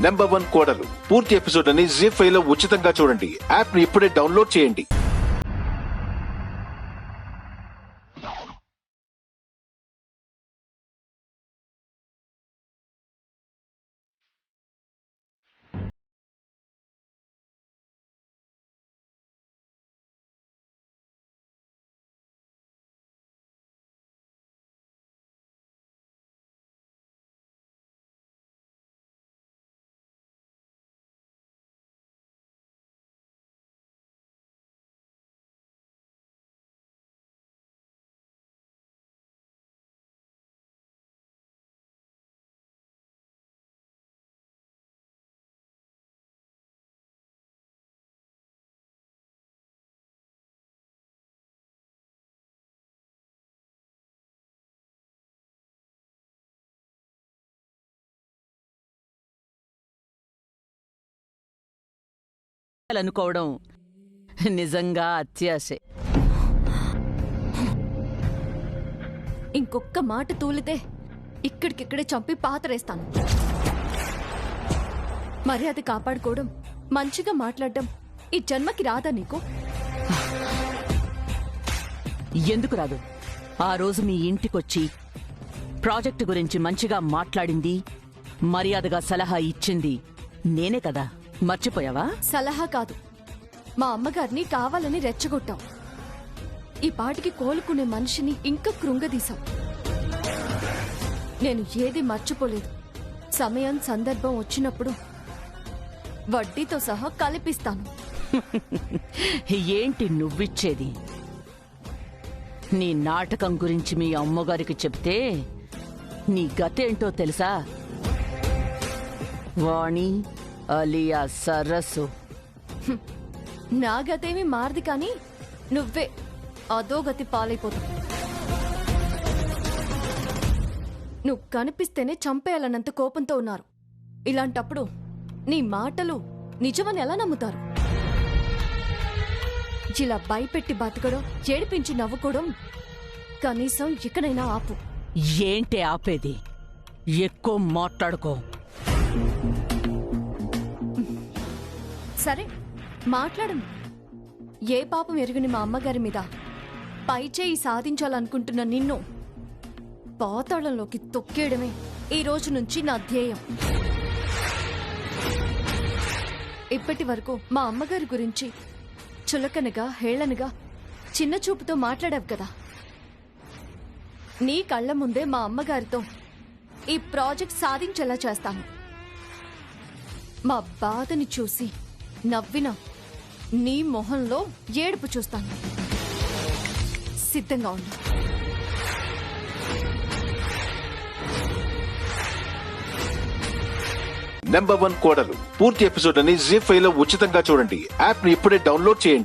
#1 కోడలు పూర్తి ఎపిసోడ్ అని ZEE5 లో ఉచితంగా చూడండి. యాప్ ని ఇప్పుడే డౌన్లోడ్ చేయండి. అనుకోవడం నిజంగా అత్యాశే. ఇంకొక్క మాట తూలితే ఇక్కడికిక్కడే చంపి పాతరేస్తాను. మర్యాద కాపాడుకోవడం, మంచిగా మాట్లాడడం ఈ జన్మకి రాదా నీకు? ఎందుకు రాదు? ఆ రోజు మీ ఇంటికొచ్చి ప్రాజెక్టు గురించి మంచిగా మాట్లాడింది, మర్యాదగా సలహా ఇచ్చింది నేనే కదా. మర్చిపోయావా? సలహా కాదు, మా అమ్మగారిని కావాలని రెచ్చగొట్టావు. ఈ పాటికి కోలుకునే మనిషిని ఇంకా కృంగదీశావు. నేను ఏది మర్చిపోలేదు. సమయం సందర్భం వచ్చినప్పుడు వడ్డీతో సహా కలిపిస్తాను. ఏంటి నువ్విచ్చేది? నీ నాటకం గురించి మీ అమ్మగారికి చెప్తే నీ గతేంటో తెలుసా? వాణి అలియా సరస్సు. నా గతేమి మారది, కానీ నువ్వే అదో గతి పాలైపోతావు. నువ్వు కనిపిస్తేనే చంపేయాలన్నంత కోపంతో ఉన్నారు. ఇలాంటప్పుడు నీ మాటలు నిజమని ఎలా నమ్ముతారు? ఇలా భయపెట్టి బతకడం, ఏడిపించి నవ్వుకోవడం కనీసం ఇకనైనా ఆపు. ఏంటి ఆపేది? ఎక్కువ మాట్లాడుకో. సరే, మాట్లాడను. ఏ పాపం ఎరుగుని మా అమ్మగారి మీద పై చేయి సాధించాలనుకుంటున్న నిన్ను పాతాళంలోకి తొక్కేయడమే ఈ రోజు నుంచి నా ధ్యేయం. ఇప్పటి వరకు మా అమ్మగారి గురించి చులకనగా, హేళనగా, చిన్న చూపుతో మాట్లాడావు కదా. నీ కళ్ళ ముందే మా అమ్మగారితో ఈ ప్రాజెక్ట్ సాధించేలా చేస్తాను. మా బాధని చూసి నవ్విన నీ మొహంలో ఏడుపు చూస్తాను. సిద్ధంగా ఉన్నా. #1 కోడలు పూర్తి ఎపిసోడ్ అని ZEE5 లో ఉచితంగా చూడండి. యాప్ ని ఇప్పుడే డౌన్లోడ్ చేయండి.